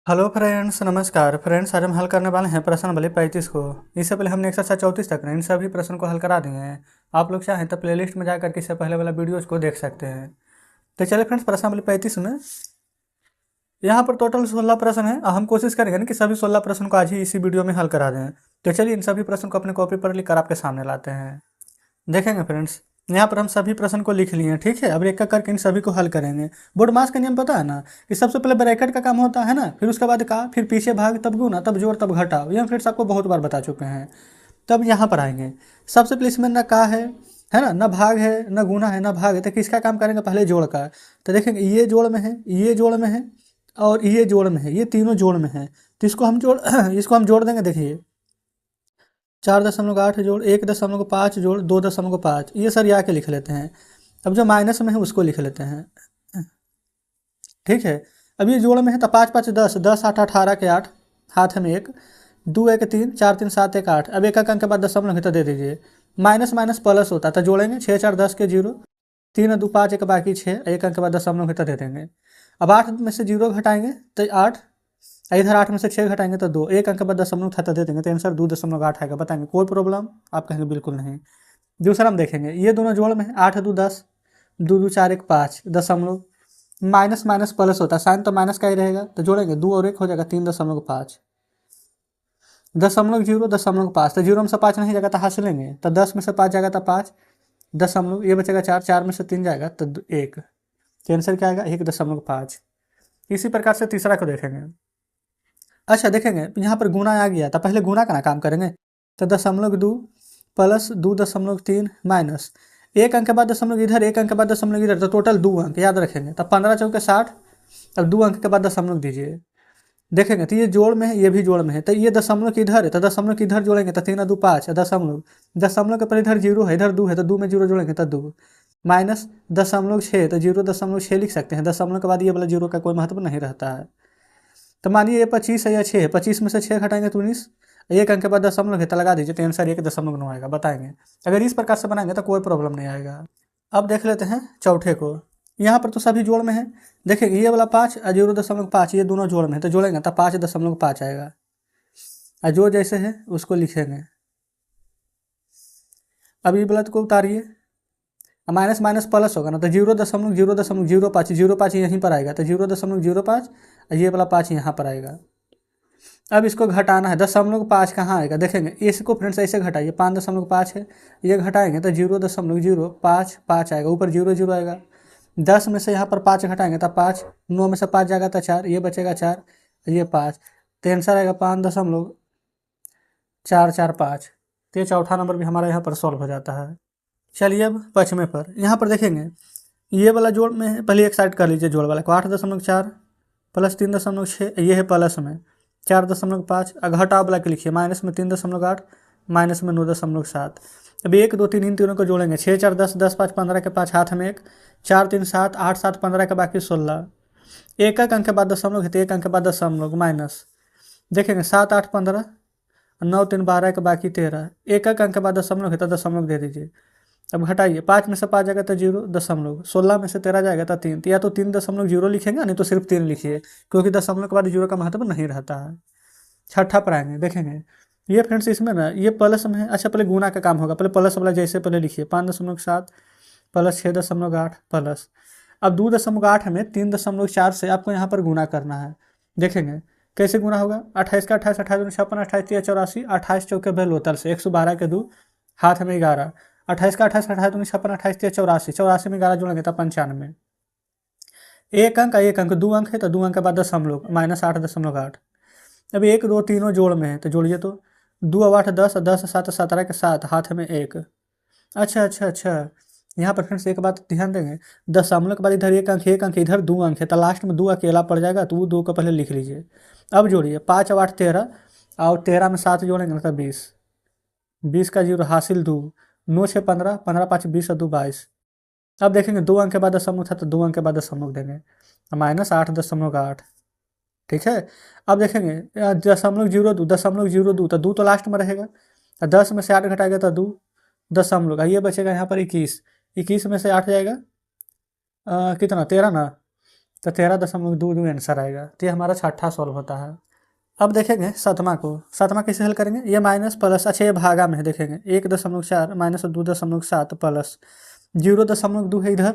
Hello friends, नमस्कार friends. आज हम हल करने वाले हैं प्रश्न नंबर 35 को। इससे पहले हमने एक्सरसाइज 34 तक इन सभी प्रश्न को हल करा दिए हैं। आप लोग चाहें तो प्लेलिस्ट में जाकर के इससे पहले वाला वीडियोज को देख सकते हैं। तो चलिए फ्रेंड्स, प्रश्न नंबर 35 में यहाँ पर टोटल 16 प्रश्न है। हम कोशिश करेंगे ना कि सभी 16 प्रश्न को आज ही इसी वीडियो में हल करा दें। तो चलिए इन सभी प्रश्न को अपने कॉपी पर लिखकर आपके सामने लाते हैं। देखेंगे फ्रेंड्स, यहाँ पर हम सभी प्रश्न को लिख लिए हैं, ठीक है। अब एक एक करके इन सभी को हल करेंगे। बोर्ड मास का नियम पता है ना कि सबसे पहले ब्रैकेट का काम होता है ना, फिर उसके बाद का, फिर पीछे भाग, तब गुना, तब जोड़, तब घटाओ। यह फ्रेंड्स आपको बहुत बार बता चुके हैं। तब यहाँ पर आएंगे, सबसे पहले इसमें न का है ना, न भाग है, न गुना है, न भाग है। तो किसका काम करेंगे? पहले जोड़ का। तो देखेंगे ये जोड़ में है, ये जोड़ में है और ये जोड़ में है, ये तीनों जोड़ में है। तो इसको हम जोड़ इसको हम जोड़ देंगे। देखिए 4.8 जोड़ 1.5 जोड़ 2.5, ये सर यहाँ के लिख लेते हैं। अब जो माइनस में है उसको लिख लेते हैं, ठीक है। अब ये जोड़ में है तो 5 5 10, 10 8 18 के 8, हाथ में 1, 2 1 3, 4 3 7 1 8। अब एक अंक के बाद दशमलव है तो दे दीजिए। माइनस माइनस प्लस होता है तो जोड़ेंगे, 6 4 10 के 0, 3 2 5 1 बाकी 6, एक अंक के बाद दशमलव है तो दे देंगे। अब 8 में से 0 घटाएंगे तो 8, इधर 8 में से 6 घटाएंगे तो 2, एक अंक के बाद दशमलव था तो दे देंगे। तो आंसर 2.8 आएगा। बताएंगे कोई प्रॉब्लम? आप कहेंगे बिल्कुल नहीं। दूसरा हम देखेंगे, ये दोनों जोड़ में है, 8 2 10, 2 2 4 1 5, दशमलव माइनस माइनस प्लस होता है, साइन तो माइनस का ही रहेगा। तो जोड़ेंगे 2 और 1 हो जाएगा 3.5, दशमलव 0.5। तो 0 में से 5 नहीं जाएगा तो हाथ लेंगे, तो 10 में से 5 जाएगा तो 5 दशमलव, ये बचेगा 4, 4 में से 3 जाएगा तो 1। तो आंसर क्या आएगा? 1.5। इसी प्रकार से तीसरा को देखेंगे। अच्छा देखेंगे, यहाँ पर गुना आ गया था, पहले गुना का ना काम करेंगे। तो 2.2 प्लस 2.3 माइनस, एक अंक के बाद दशमलव इधर, एक अंक के बाद दशमलव इधर, तो टोटल 2 अंक याद रखेंगे। तब 15 चौके 60। अब 2 अंक के बाद दशमलव दीजिए। देखेंगे तो ये जोड़ में है, ये भी जोड़ में है। तो ये दशमलव की इधर है तो दशमलव की इधर जोड़ेंगे तो 3 2 5 दशमलव, दशमलव के पर इधर 0 है, इधर 2 है तो 2 में 0 जोड़ेंगे तो 2, माइनस 0.6 तो 0.6 लिख सकते हैं। दशमलव के बाद ये वाला 0 का कोई महत्व नहीं रहता है। तो मानिए ये 25 है या 6 है, 25 में से 6 घटाएंगे तो 19, एक अंक के बाद दशमलव है तो लगा दीजिए। तो आंसर 1.9 आएगा। बताएंगे अगर इस प्रकार से बनाएंगे तो कोई प्रॉब्लम नहीं आएगा। अब देख लेते हैं चौथे को। यहाँ पर तो सभी जोड़ में है। देखिए ये वाला 5 और 0.5 ये दोनों जोड़ में है, तो जोड़ेंगे तो 5.5 आएगा। और जो जैसे है उसको लिखेंगे। अब ये वाला को उतारिए, माइनस माइनस प्लस होगा ना, तो 0.05 यहीं पर आएगा। तो 0.05 और ये वाला 5 यहाँ पर आएगा। अब इसको घटाना है, 0.5 कहाँ आएगा? देखेंगे इसको फ्रेंड्स ऐसे घटाइए, 5.5 है, ये घटाएंगे तो 0.05 आएगा, ऊपर 0 0 आएगा। 10 में से यहाँ पर 5 घटाएंगे तो 5, 9 में से 5 जाएगा तो 4, ये बचेगा 4, ये 5। तो आंसर आएगा 5.445। तो ये चौथा नंबर भी हमारा यहाँ पर सॉल्व हो जाता है। चलिए अब पचमे पर, यहाँ पर देखेंगे ये वाला जोड़ में है, पहले एक साइड कर लीजिए जोड़ वाला को। 8.4 प्लस 3.6, ये है प्लस में 4.5। घटाव वाला के लिखिए, माइनस में 3.8, माइनस में 9.7। अब 1 2 3 इन तीनों को जोड़ेंगे, 6 4 10, 10 5 15 के 5, हाथ में 1, 4 3 7, 8 7 15 के बाकी 16, एक एक अंक के बाद दशमलव है तो एक अंक के बाद दशमलव माइनस। देखेंगे 7 8 15, 9 3 12 के बाकी 13, एक एक अंक के बाद दशमलव है तो दशमलव दे दीजिए। अब घटाइए, 5 में से 5 जाएगा तो 0., 16 में से 13 जाएगा तो 3। तो या तो 3.0 लिखेंगे, नहीं तो सिर्फ 3 लिखिए, क्योंकि दशमलव के बाद 0 का महत्व नहीं रहता है। छठा पर आएंगे, देखेंगे ये फ्रेंड्स इसमें ना ये प्लस में है। अच्छा पहले गुना का काम होगा, पहले प्लस वाला जैसे पहले लिखिए, 5.7 प्लस 6.8 प्लस। अब 2.8 में 3.4 से आपको यहाँ पर गुना करना है। देखेंगे कैसे गुना होगा, 28 का 28, 28 56, 28 84, 28 चौके बेलोतल से 112 के 2, हाथ में 11, 28 का 28, 28 56, 28 84, 84 में 11 जोड़ेंगे तो 95। एक अंक 2 अंक है तो 2 अंक के बाद दशमलव माइनस 8.8। अब 1 2 तीनों जोड़ में है तो जोड़िए, तो 2 8 10, 10 7 17 के 7, हाथ में 1। अच्छा यहाँ पर फ्रेंड्स एक बात ध्यान देंगे, दशमलव के बाद इधर एक अंक इधर 2 अंक है तो लास्ट में 2 अकेला पड़ जाएगा, तो वो 2 को पहले लिख लीजिए। अब जोड़िए, 5 8 13 और 13 में 7 जोड़ेंगे तो 20, 20 का 0 हासिल 2, 9 6 15, 15 5 20 और 2 22। अब देखेंगे 2 अंक के बाद दशमलव था तो 2 अंक के बाद दशमलव देंगे, माइनस 8.8। ठीक है। अब देखेंगे 0.02 तो 2 तो लास्ट में रहेगा, 10 में से 8 घटाएगा तो 2 दशमलव, ये बचेगा यहाँ पर 21, 21 में से 8 जाएगा कितना 13 ना, तो 13.22 आंसर आएगा। तो ये हमारा छठा सॉल्व होता है। अब देखेंगे सतमा को। सतमा कैसे हल करेंगे, ये माइनस प्लस, अच्छा ये भागा में है, देखेंगे 1.4 माइनस 2.7 प्लस 0.2 है इधर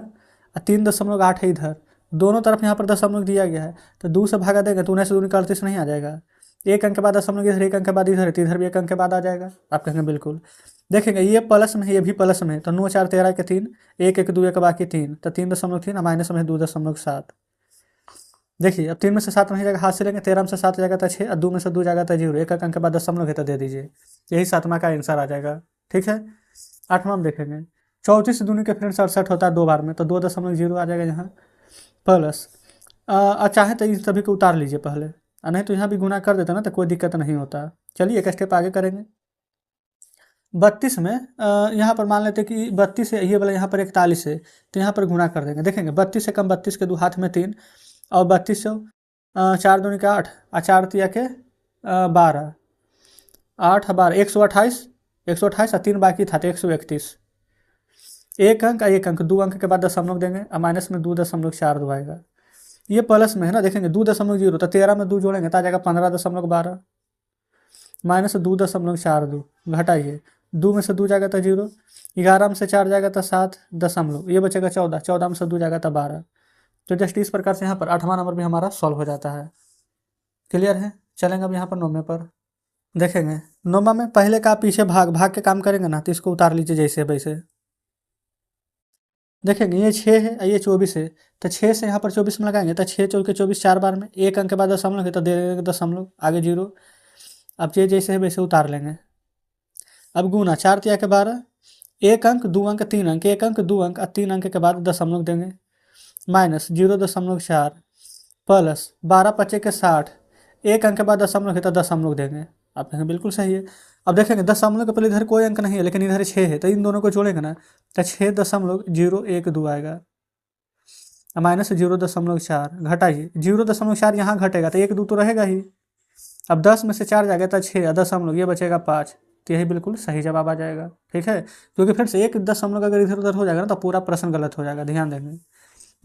और 3.8 है इधर, दोनों तरफ यहाँ पर दशमलव दिया गया है, तो 2 से भागा देंगे तो 19 से 2 निकालते से नहीं आ जाएगा। एक अंक के बाद दशमलव इधर, एक अंक के बाद इधर है, तो इधर भी एक अंक के बाद आ जाएगा। आप कहेंगे बिल्कुल। देखेंगे ये प्लस में है, ये भी प्लस में है, तो 9 4 13 के 3, 1 1 2 1 बाकी 3, तो 3.3 और माइनस में है 2.7। देखिए अब 3 में से 7 नहीं जाएगा, हाथ से लेंगे, 13 में से 7 जाएगा तो 6 और 2 में से 2 जाएगा तो 0, एक अंक के बाद दशमलव है तो दे दीजिए, यही सातवां का आंसर आ जाएगा। ठीक है। आठवां में देखेंगे 34 दूनी के फ्रेंड्स 68 होता है 2 बार में, तो 2.0 आ जाएगा यहाँ प्लस, चाहे तो इन सभी को उतार लीजिए पहले, नहीं तो यहाँ भी गुना कर देते ना तो कोई दिक्कत नहीं होता। चलिए एक स्टेप आगे करेंगे। 32 में यहाँ पर मान लेते कि 32 है, ये वाला यहाँ पर 41 है, तो यहाँ पर गुना कर देंगे। देखेंगे 32 से कम 32 के 2 हाथ में 3 और 32 सौ 4 दूनी के 8 और 4 तिया के 12, 8 12 128, 128 और 3 बाकी था तो 131, एक अंक और एक अंक, 2 अंक के बाद दशमलव देंगे और माइनस में 2.42 आएगा। ये प्लस में है ना, देखेंगे 2.0 तो 13 में 2 जोड़ेंगे तो आ जाएगा 15.12 माइनस 2.42 घटाइए, 2 में से 2 जाएगा तो 0, 11 में से 4 जाएगा तो 7 दशमलव, ये बचेगा 14, 14 में से 2 जाएगा तो 12। तो जस्ट इस प्रकार से यहाँ पर 8वां नंबर भी हमारा सॉल्व हो जाता है। क्लियर है। चलेंगे अब यहाँ पर 9वें पर। देखेंगे 9वां में पहले का पीछे भाग भाग के काम करेंगे ना, तो इसको उतार लीजिए जैसे वैसे। देखेंगे ये 6 है और ये 24 है, तो 6 से यहाँ पर 24 में लगाएंगे तो 6 चौके 24 4 बार में, एक अंक के बाद दशमलव है तो दे देंगे दशमलव, आगे 0। अब ये जैसे है वैसे उतार लेंगे। अब गुना 4 तिया के 12, एक अंक 2 अंक 3 अंक, एक अंक 2 अंक और 3 अंक के बाद दशमलव देंगे, माइनस 0.4 प्लस 12 पच्चे के 60, एक अंक के बाद दशमलव है तो दशमलव देंगे। आप कहेंगे बिल्कुल सही है। अब देखेंगे दशमलव के पहले इधर कोई अंक नहीं है लेकिन इधर 6 है, तो इन दोनों को जोड़ेंगे ना तो 6.012 आएगा, माइनस 0.4 घटाइए, 0.4 यहाँ घटेगा तो 1 2 तो रहेगा ही। अब 10 में से 4 जाएगा तो 6 दशमलव, ये बचेगा 5, तो यही बिल्कुल सही जवाब आ जाएगा। ठीक है, क्योंकि फ्रेंड्स एक दशमलव अगर इधर उधर हो जाएगा ना तो पूरा प्रश्न गलत हो जाएगा, ध्यान देंगे।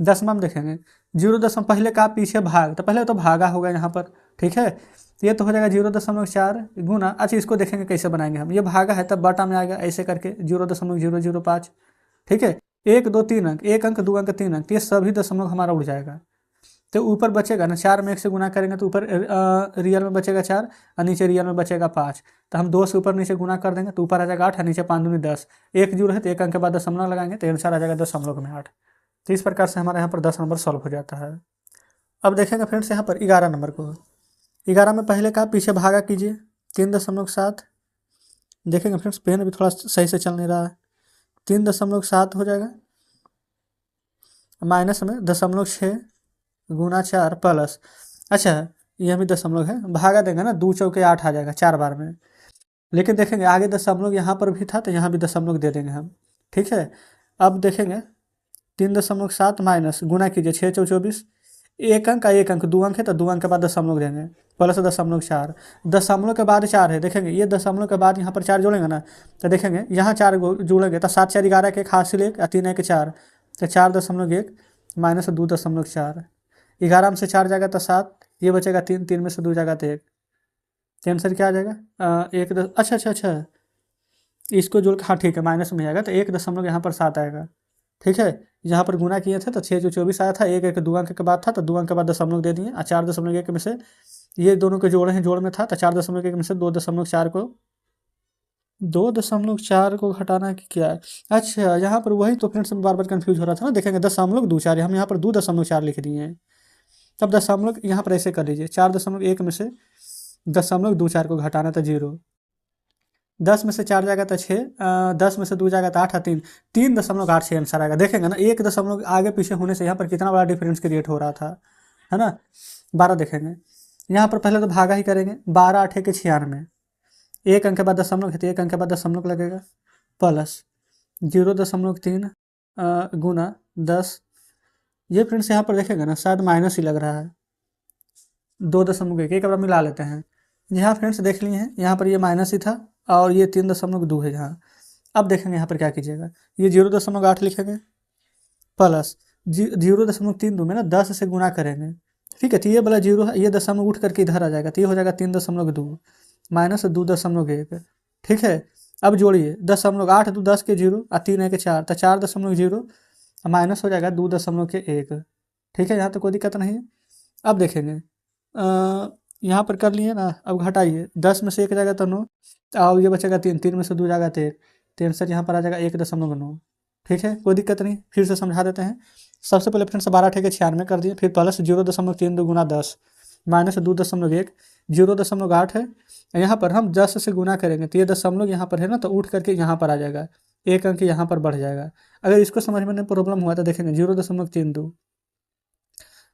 10वां में देखेंगे 0 पहले का पीछे भाग, तो पहले तो भागा होगा यहाँ पर। ठीक है, तो ये तो हो जाएगा 0.4 गुना, अच्छा इसको देखेंगे कैसे बनाएंगे हम, ये भागा है तब बटा में आएगा ऐसे करके 0.005। ठीक है, 1 2 3 अंक, एक अंक 2 अंक 3 अंक, ये सभी दशमलव हमारा उड़ जाएगा। तो ऊपर बचेगा ना 4 में 1 से गुना करेंगे तो ऊपर रियल में बचेगा 4 और नीचे रियल में बचेगा 5, तो हम 2 से ऊपर नीचे गुना कर देंगे तो ऊपर आ जाएगा 8 और नीचे 5 दूनी 10, एक 0 है तो एक अंक के बाद दशमलव लगाएंगे तो आंसर आ जाएगा दशमलव में 8। तो इस प्रकार से हमारे यहाँ पर 10 नंबर सॉल्व हो जाता है। अब देखेंगे फ्रेंड्स यहाँ पर 11 नंबर को। 11 में पहले का पीछे भागा कीजिए 3.7, देखेंगे फ्रेंड्स पेन अभी थोड़ा सही से चल नहीं रहा है, 3.7 हो जाएगा, माइनस में 0.6 गुना 4 प्लस, अच्छा यह भी दशमलव है, भागा देंगे ना 2 चौके 8 आ जाएगा 4 बार में, लेकिन देखेंगे आगे दशमलव यहाँ पर भी था तो यहाँ भी दशमलव दे देंगे हम। ठीक है, अब देखेंगे 3.7 माइनस गुना कीजिए 6 चौ 24, एक अंक का एक अंक 2 अंक है तो 2 अंक के बाद दशमलव देंगे प्लस 0.4, दशमलव के बाद 4 है, देखेंगे ये दशमलव के बाद यहाँ पर 4 जोड़ेंगे ना तो देखेंगे यहाँ 4 जोड़ेंगे तो 7 4 11 के, एक हासिल 1 और 3 1 4, तो 4.1 माइनस 2.4, 11 में से 4 जाएगा तो 7, ये बचेगा 3, 3 में से 2 जाएगा तो 1, तो आंसर क्या आ जाएगा 1 अच्छा इसको जोड़ के, हाँ ठीक है माइनस में आएगा तो 1.7 यहाँ पर 7 आएगा। ठीक है, यहाँ पर गुना किए थे तो 6 जो 24 आया था, एक एक 2 अंक के बाद था तो 2 अंक के बाद दशमलव दे दिए, और 4.1 में से ये दोनों के जोड़े हैं, जोड़ में था तो 4.1 में से 2.4 को घटाना कि क्या है। अच्छा यहाँ पर वही तो फ्रेंड्स बार बार कन्फ्यूज हो रहा था ना, देखेंगे 0.24 हम यहाँ पर 2.4 लिख दिए हैं, तब दशमलव यहाँ पर ऐसे कर लीजिए 4.1 में से 0.24 को घटाना था 0, 10 में से 4 जाएगा तो 6, 10 में से 2 जाएगा तो 8 और 3.86 आंसर आएगा। देखेंगे ना 1 दशमलव आगे पीछे होने से यहाँ पर कितना बड़ा डिफरेंस क्रिएट हो रहा था, है ना। 12 देखेंगे यहाँ पर पहले तो भागा ही करेंगे, 12 8 के 96, एक अंक के बाद दशमलव है तो एक अंक के बाद दशमलव लगेगा, प्लस 0.3 गुना 10, ये फ्रेंड्स यहाँ पर देखेंगे ना शायद माइनस ही लग रहा है, 2.1 एक बार मिला लेते हैं। यहाँ फ्रेंड्स देख लिए हैं, यहाँ पर ये माइनस ही था और ये 3.2 है यहाँ। अब देखेंगे यहाँ पर क्या कीजिएगा, ये 0.8 लिखेंगे प्लस 0.32 में ना 10 से गुना करेंगे, ठीक है। तो ये वाला जीरो है, ये दशमलव उठ करके इधर आ जाएगा, तो ये हो जाएगा 3.2 माइनस 2.1, ठीक है। अब जोड़िए 0.8 2 10 के 0 और 3 1 4, तो 4.0 माइनस हो जाएगा 2.1, ठीक है। यहाँ तो कोई दिक्कत नहीं है। अब देखेंगे यहाँ पर कर लिए ना, अब घटाइए 10 में से 1 जाएगा तो 9, और ये बचेगा 3, 3 में से 2 जाएगा तो 1, 3 से यहाँ पर आ जाएगा 1.9, ठीक है। कोई दिक्कत नहीं, फिर से समझा देते हैं। सबसे पहले फ्रेंड्स 12 ठेके 96 कर दिए, फिर प्लस 0.32 गुना 10 माइनस 2.1, 0.8 है। यहाँ पर हम 10 से गुना करेंगे तो ये दशमलव यहाँ पर है ना, तो उठ करके यहाँ पर आ जाएगा, एक अंक यहाँ पर बढ़ जाएगा। अगर इसको समझ में प्रॉब्लम हुआ तो देखेंगे 0.32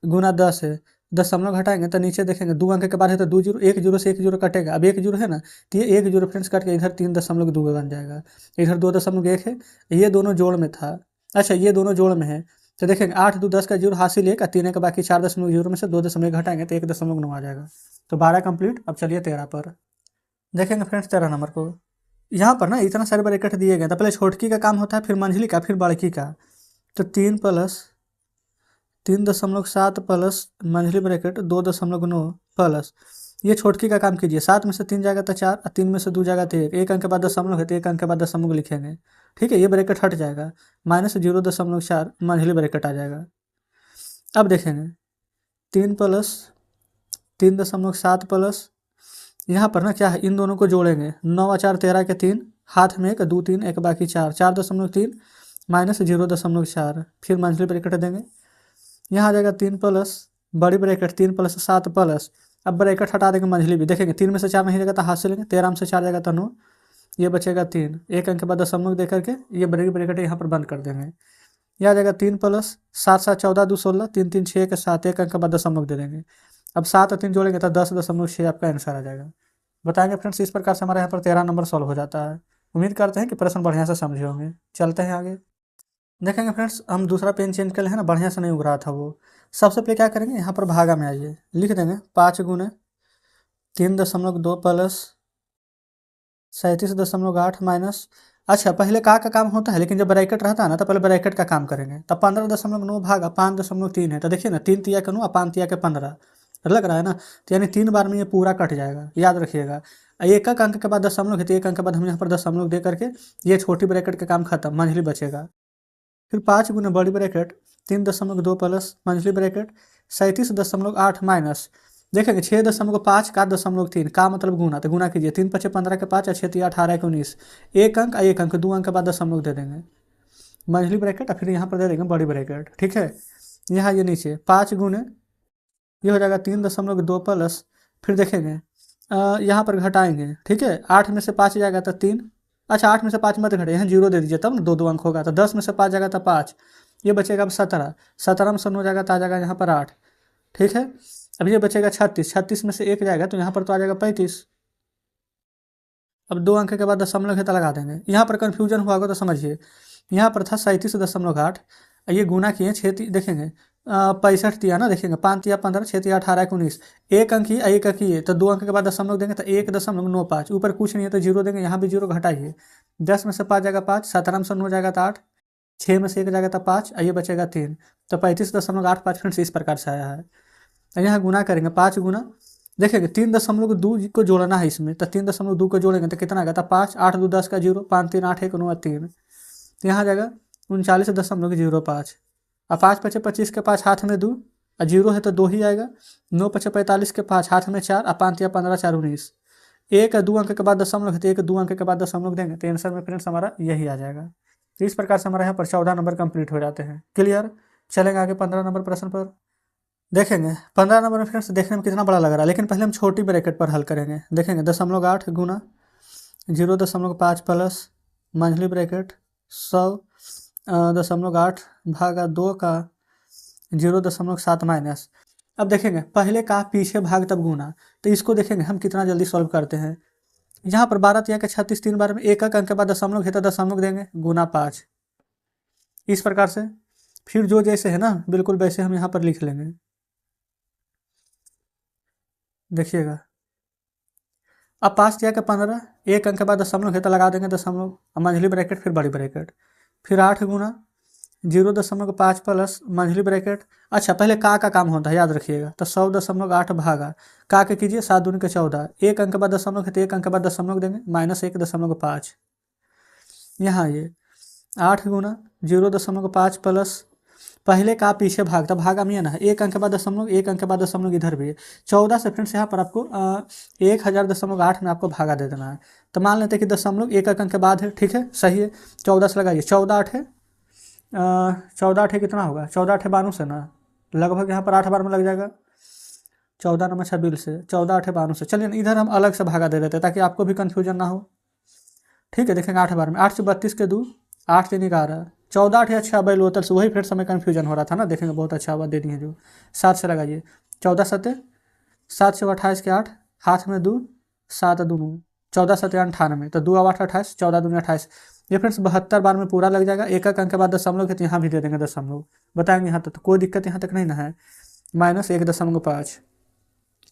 गुना 10 है, दशमलव घटाएंगे तो नीचे देखेंगे 2 अंक के बाद है तो 2 जीरो, 1 जीरो से 1 जीरो कटेगा, अब 1 जीरो है ना, तो ये 1 जीरो फ्रेंड्स कट के इधर 3.2 बन जाएगा, इधर 2.1 है, ये दोनों जोड़ में था। अच्छा ये दोनों जोड़ में है, तो देखेंगे 8 2 10 का जीरो हासिल 1 और 3 का बाकी 4.0 में से 2.1 घटाएंगे तो 1.9 आ जाएगा। तो 12 कंप्लीट। अब चलिए 13 पर देखेंगे फ्रेंड्स। 13 नंबर को यहाँ पर ना इतना सारे ब्रैकेट दिए गए, तो पहले छोटकी का काम होता है, फिर मंझली का, फिर बड़की का। तो 3.7 प्लस मंझली ब्रैकेट 2.9 प्लस ये छोटकी का काम कीजिए, 7 में से 3 जाएगा तो 4 और 3 में से 2 जाएगा तो 1, 1 अंक के बाद दशमलव है तो 1 अंक के बाद दशमलव लिखेंगे, ठीक है। ये ब्रैकेट हट जाएगा, माइनस 0.4 मंझली ब्रैकेट आ जाएगा। अब देखेंगे 3.7 प्लस यहाँ पर ना क्या है, इन दोनों को जोड़ेंगे, 9 और 4 13 के 3, हाथ में 1 2 3 1 बाकी 4, 4.3 माइनस 0.4, फिर मंझली ब्रैकेट देंगे, यहाँ आ जाएगा 3 प्लस बड़ी ब्रैकेट 3 प्लस 7 प्लस, अब ब्रैकेट हटा देंगे मंझली भी, देखेंगे 3 में से 4 नहीं जाएगा तो हाथ से लेंगे, 13 में से 4 जाएगा तो 9, ये बचेगा 3, 1 अंक के बाद दशमलव दे करके ये बड़ी ब्रैकेट यहाँ पर बंद कर देंगे। यह आ जाएगा 3 प्लस 7 7 14 2 16, 3 3 6 के 7, 1 अंक के बाद दशमलव दे देंगे। अब 7 और 3 जोड़ेंगे तो 10.6 आपका आंसर आ जाएगा। बताएंगे फ्रेंड्स, इस प्रकार से हमारे यहाँ पर 13 नंबर सॉल्व हो जाता है। उम्मीद करते हैं कि प्रश्न बढ़िया से समझे होंगे। चलते हैं आगे देखेंगे फ्रेंड्स। हम दूसरा पेन चेंज कर ले हैं ना, बढ़िया से नहीं उग रहा था वो। सबसे पहले क्या करेंगे, यहाँ पर भागा में आइए, लिख देंगे 5 गुने 3.2 प्लस 37.8 माइनस, अच्छा पहले का काम होता है, लेकिन जब ब्रैकेट रहता है ना तो पहले ब्रैकेट का काम करेंगे। तब 15.9 भागा 5.3 है, तो देखिए ना 3 तिया के 9 और 5 तिया के 15 लग रहा है ना, तो यानी 3 बार में ये पूरा कट जाएगा, याद रखिएगा। एक एक अंक के बाद दशमलव है तो 1 अंक के बाद हम यहाँ पर दशमलव दे करके ये छोटी ब्रैकेट का काम खत्म, मंझली बचेगा। फिर 5 गुना बड़ी ब्रैकेट 3.2 प्लस मंझली ब्रैकेट 37.8 माइनस, देखेंगे 6.5 का 0.3 का मतलब गुना, तो गुना कीजिए, 3 5 15 के 5 और 6 18 के 19, 1 अंक 1 अंक 2 अंक के बाद दशमलव दे देंगे मंझली ब्रैकेट, और फिर यहाँ पर दे देंगे बड़ी ब्रैकेट, ठीक है। यहाँ ये नीचे 5 गुने ये हो जाएगा 3.2 प्लस, फिर देखेंगे यहाँ पर घटाएंगे, ठीक है। 8 में से 5 जाएगा तो 3, अच्छा 8 में से 5 मत घटे, यहाँ 0 दे दीजिए, तब ना 2 2 अंक होगा, तो 10 में से 5 जाएगा तो 5, ये बचेगा अब 17, 17 में से 9 जाएगा तो आ जाएगा यहाँ पर 8, ठीक है। अब ये बचेगा 36, 36 में से 1 जाएगा तो यहाँ पर तो आ जाएगा 35। अब 2 अंक के बाद दशमलव है तो लगा देंगे। यहाँ पर कन्फ्यूजन हुआ होगा तो समझिए, यहाँ पर था 37.8, ये गुना किए 6 देखेंगे 65 दिया ना, देखेंगे 5 तिया 15, 6 तिया 18 के 19, 1 अंक ही 1 अंक ही है, तो 2 अंक के बाद दशमलव देंगे तो 1.95, ऊपर कुछ नहीं है तो 0 देंगे, यहाँ भी 0 घटाइए, 10 में से 5 जाएगा 5, 17 में से 9 जाएगा तो 8, 6 में से 1 जाएगा तो 5, ये बचेगा 3, तो 35.85 फ्रेंड्स इस प्रकार से आया है। यहाँ गुना करेंगे 5 गुना, देखेंगे 3.2 को जोड़ना है इसमें, तो 3.2 को जोड़ेंगे तो कितना आएगा, तो 5 8 2 10 का 0, 5 3 8 1 9 3, तो यहाँ जाएगा 39.05, और 5 5 25 के 5 हाथ में 2 और 0 है तो 2 ही आएगा, 9 5 45 के 5 हाथ में 4 और 5 या 15 4 19, 1 2 अंक के बाद दशमलव है तो 1 2 अंक के बाद दशमलव देंगे, तो आंसर में फ्रेंड्स हमारा यही आ जाएगा। तो इस प्रकार से हमारे यहाँ पर 14 नंबर कंप्लीट हो जाते हैं। क्लियर। चलेंगे आगे 15 नंबर प्रश्न पर देखेंगे। 15 नंबर में फ्रेंड्स देखने में कितना बड़ा लग रहा है, लेकिन पहले हम छोटी ब्रैकेट पर हल करेंगे। देखेंगे 0.8 गुना 0.5 प्लस मंझली ब्रैकेट 100.8 भागा 2 का 0.7 माइनस। अब देखेंगे पहले का पीछे भाग तब गुना, तो इसको देखेंगे हम कितना जल्दी सॉल्व करते हैं। यहाँ पर 12 तिया के 36, 3 बार में 1 अंक के बाद दशमलव है तो दशमलव देंगे, गुना 5, इस प्रकार से। फिर जो जैसे है ना बिल्कुल वैसे हम यहाँ पर लिख लेंगे, देखिएगा। अब 5 तिया के 15, 1 अंक के बाद दशमलव है तो लगा देंगे दशमलव, अब मंझली ब्रैकेट फिर बड़ी ब्रैकेट, फिर 8 गुना 0.5 प्लस मंझली ब्रैकेट। अच्छा पहले का काम होता है याद रखिएगा, तो 100.8 भागा का के कीजिए 7 दूनी के 14, एक अंक के बाद दशमलव है तो एक अंक के बाद दशमलव देंगे -1.5। यहाँ ये 8 गुना 0.5 प्लस पहले का पीछे भाग, तब भागा में ना है, एक अंक के बाद दशमलव, एक अंक के बाद दशमलव इधर भी है 14 से फ्रेंड्स यहाँ पर आपको 1000.8 में आपको भागा दे देना है। तो मान लेते हैं कि दशमलव एक अंक के बाद है, ठीक है सही है। 14 से लगाइए, 14 8 है 14 8 कितना होगा, 14 8 92 से ना, लगभग यहाँ पर 8 बार में लग जाएगा, 14 9 26 से 14 8 92 से। चलिए इधर हम अलग से भागा दे देते हैं ताकि आपको भी कन्फ्यूजन ना हो, ठीक है। देखेंगे 8 बार में, 8 से 32 के 2, 8 से 11, 14 8 अच्छा बैलोतल से, वही फिर समय कन्फ्यूजन हो रहा था ना। देखेंगे बहुत अच्छा आवाज़ दे दी है जो। 7 से लगाइए, 14 7, 7 से 28 के 8, हाथ में 2, 7 2 9, 14 7 98, तो 2 8 28, 14 2 28। ये फ्रेंड्स 72 बार में पूरा लग जाएगा। एक अंक के बाद दशमलव के तो यहाँ भी दे देंगे दशमलव, बताएंगे यहाँ तो कोई दिक्कत यहाँ तक नहीं ना है। -1.5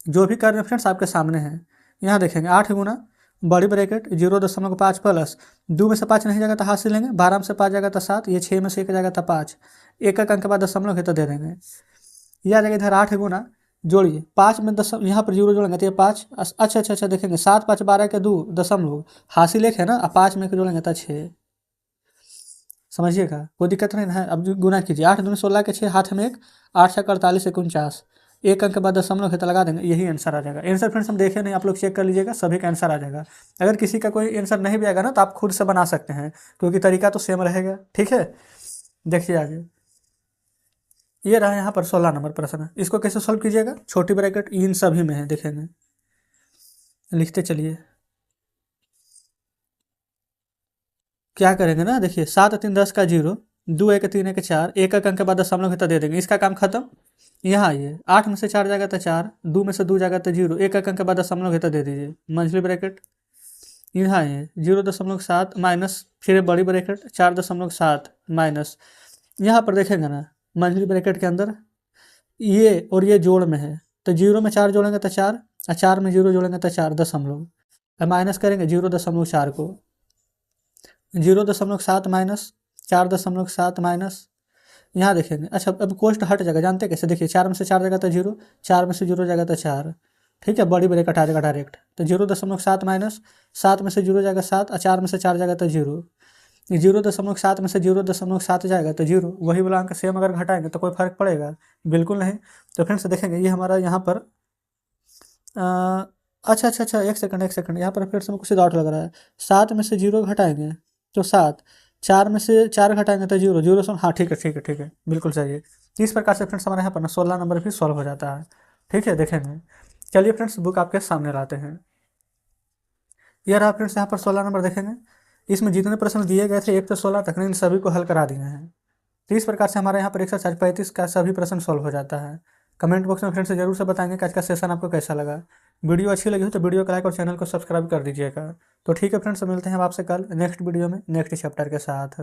जो भी कर रहे हैं फ्रेंड्स आपके सामने है। यहाँ देखेंगे 8 गुना बड़ी ब्रैकेट 0.5 प्लस 2 में से 5 नहीं जाएगा तो हाथ से लेंगे, 12 में से 5 जाएगा तो 7, ये 6 में से 1 जाएगा तो 5, एक अंक के बाद दशमलव है तो दे देंगे। यह आ जाएगा इधर 8 गुना, जोड़िए 5 में यहाँ पर 0 जोड़ेंगे तो ये 5, अच्छा देखेंगे 7 5 12 के 2 दशमलव हासिल एक है ना, 5 में जोड़ेंगे तो 6, समझिएगा कोई दिक्कत नहीं है। अब गुना कीजिए, 8 दूनी 16 के 6, हाथ में 1, 8 6 48 49, एक अंक के बाद दशमलव है तो लगा देंगे, यही आंसर आ जाएगा। आंसर फ्रेंड्स हम देखे नहीं, आप लोग चेक कर लीजिएगा, सभी का आंसर आ जाएगा। अगर किसी का कोई आंसर नहीं भी आएगा ना तो आप खुद से बना सकते हैं, क्योंकि तरीका तो सेम रहेगा, ठीक है। देखिए आगे, ये रहा यहाँ पर 16 नंबर प्रश्न, इसको कैसे सॉल्व कीजिएगा, छोटी ब्रैकेट इन सभी में है, देखेंगे लिखते चलिए। क्या करेंगे ना, देखिए 7 3 10 का 0, 2 1 3 1 4, एक अंक के बाद दशमलव है तो दे देंगे, इसका काम खत्म। यहाँ ये 8 में से 4 जाएगा तो 4, 2 में से 2 जाएगा तो 0, एक अंक के बाद दशमलव है तो दे दीजिए मंझली ब्रैकेट। यहाँ ये 0.7 माइनस, फिर बड़ी ब्रैकेट 4.7 माइनस, यहाँ पर देखेंगे ना मंझली ब्रैकेट के अंदर ये और ये जोड़ में है, तो 0 में 4 जोड़ेंगे तो 4, और 4 में 0 जोड़ेंगे तो 4 दशमलव, माइनस करेंगे 0.4 को, 0.7 माइनस 4.7 माइनस, यहाँ देखेंगे। अच्छा अब कोष्ट हट जाएगा, जानते कैसे, देखिए 4 में से 4 जाएगा तो 0, 4 में से 0 जाएगा तो 4, ठीक है, बड़ी ब्रैकेट आ जाएगा डायरेक्ट, तो 0.7 माइनस 7 में से 0 जाएगा 7, और 4 में से 4 जाएगा तो 0, 0.7 में से 0.7 जाएगा तो 0, वही वाला अंक सेम अगर घटाएंगे तो कोई फर्क पड़ेगा, बिल्कुल नहीं। तो फ्रेंड्स देखेंगे ये हमारा यहाँ पर अच्छा एक सेकंड, यहाँ पर फिर से कुछ डाउट लग रहा है। 7 में से 0 घटाएंगे तो 7, 4 में से 4 घटाएंगे तो 0 0 से, हाँ ठीक है बिल्कुल सही है। इस प्रकार से फ्रेंड्स हमारे यहाँ पर ना 16 नंबर भी सॉल्व हो जाता है, ठीक है। देखेंगे, चलिए फ्रेंड्स बुक आपके सामने लाते हैं। यह रहा फ्रेंड्स यहाँ पर 16 नंबर, देखेंगे इसमें जितने प्रश्न दिए गए थे 1 से 16 तक इन सभी को हल करा दिए हैं। तो इस प्रकार से हमारे यहाँ पर एक्सरसाइज 35 का सभी प्रश्न सॉल्व हो जाता है। कमेंट बॉक्स में फ्रेंड्स जरूर से बताएंगे कि आज का सेशन आपको कैसा लगा। वीडियो अच्छी लगी हो तो वीडियो को लाइक और चैनल को सब्सक्राइब कर दीजिएगा। तो ठीक है फ्रेंड्स, मिलते हैं आपसे कल नेक्स्ट वीडियो में नेक्स्ट चैप्टर के साथ।